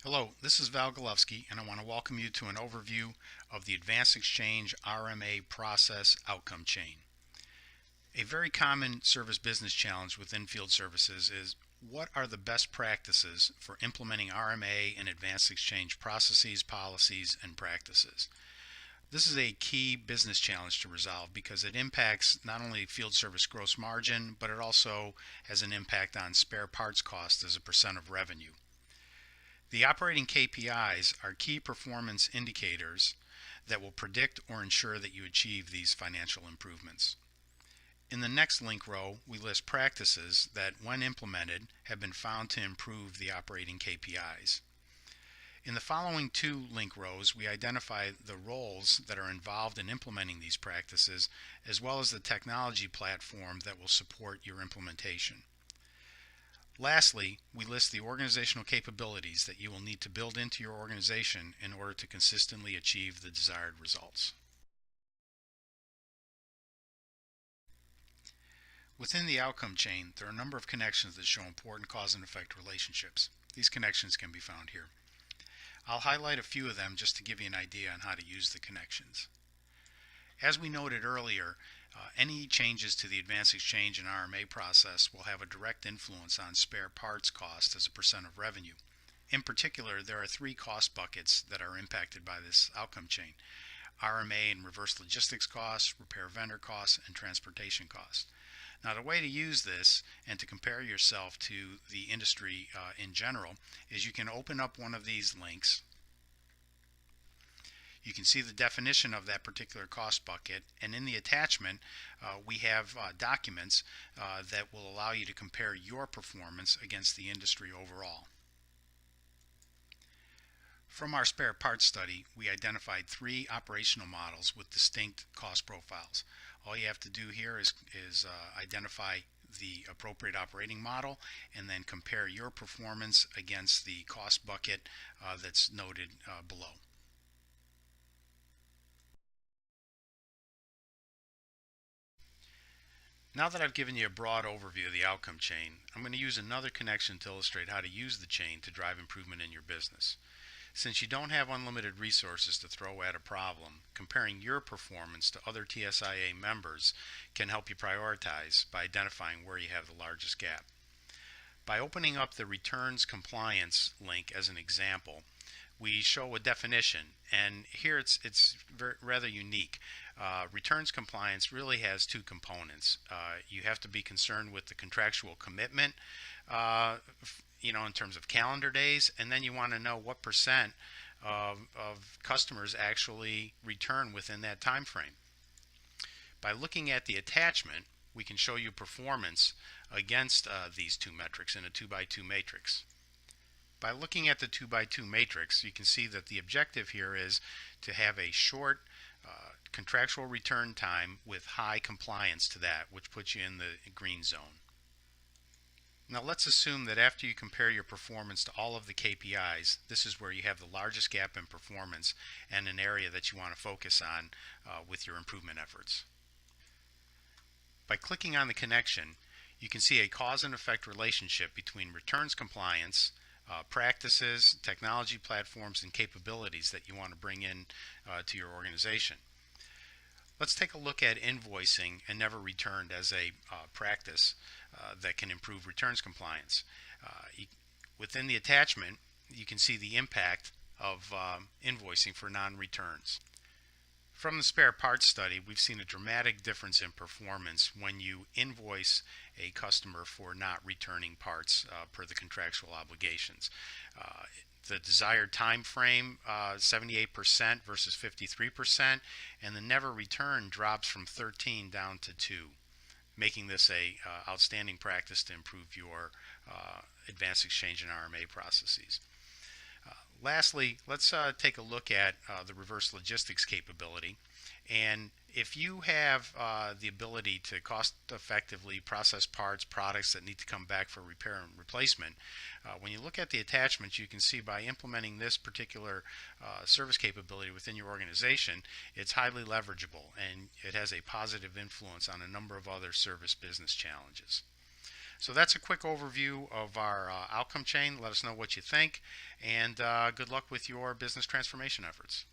Hello, this is Val Golufsky, and I want to welcome you to an overview of the Advanced Exchange RMA process outcome chain. A very common service business challenge within field services is what are the best practices for implementing RMA and Advanced Exchange processes, policies, and practices. This is a key business challenge to resolve because it impacts not only field service gross margin, but it also has an impact on spare parts cost as a percent of revenue. The operating KPIs are key performance indicators that will predict or ensure that you achieve these financial improvements. In the next link row, we list practices that, when implemented, have been found to improve the operating KPIs. In the following two link rows, we identify the roles that are involved in implementing these practices, as well as the technology platform that will support your implementation. Lastly, we list the organizational capabilities that you will need to build into your organization in order to consistently achieve the desired results. Within the outcome chain, there are a number of connections that show important cause and effect relationships. These connections can be found here. I'll highlight a few of them just to give you an idea on how to use the connections. As we noted earlier, any changes to the Advanced Exchange and RMA process will have a direct influence on spare parts cost as a percent of revenue. In particular, there are three cost buckets that are impacted by this outcome chain: RMA and reverse logistics costs, repair vendor costs, and transportation costs. Now, the way to use this and to compare yourself to the industry in general is you can open up one of these links. You can see the definition of that particular cost bucket, and in the attachment we have documents that will allow you to compare your performance against the industry overall. From our spare parts study, we identified three operational models with distinct cost profiles. All you have to do here is identify the appropriate operating model and then compare your performance against the cost bucket that's noted below. Now that I've given you a broad overview of the outcome chain, I'm going to use another connection to illustrate how to use the chain to drive improvement in your business. Since you don't have unlimited resources to throw at a problem, comparing your performance to other TSIA members can help you prioritize by identifying where you have the largest gap. By opening up the returns compliance link as an example, we show a definition, and here it's rather unique. Returns compliance really has two components. You have to be concerned with the contractual commitment, in terms of calendar days, and then you want to know what percent of customers actually return within that time frame. By looking at the attachment, we can show you performance against these two metrics in a 2x2 matrix. By looking at the 2x2 matrix, you can see that the objective here is to have a short contractual return time with high compliance to that, which puts you in the green zone. Now let's assume that after you compare your performance to all of the KPIs, this is where you have the largest gap in performance and an area that you want to focus on with your improvement efforts. By clicking on the connection, you can see a cause and effect relationship between returns compliance, practices, technology platforms, and capabilities that you want to bring in to your organization. Let's take a look at invoicing and never returned as a practice that can improve returns compliance. Within the attachment, you can see the impact of invoicing for non-returns. From the spare parts study, we've seen a dramatic difference in performance when you invoice a customer for not returning parts per the contractual obligations. The desired time frame, 78% versus 53%, and the never return drops from 13 down to 2, making this a outstanding practice to improve your Advanced Exchange and RMA processes. Lastly, let's take a look at the reverse logistics capability. And if you have the ability to cost effectively process products that need to come back for repair and replacement, when you look at the attachments, you can see by implementing this particular service capability within your organization, it's highly leverageable and it has a positive influence on a number of other service business challenges. So that's a quick overview of our outcome chain. Let us know what you think, and good luck with your business transformation efforts.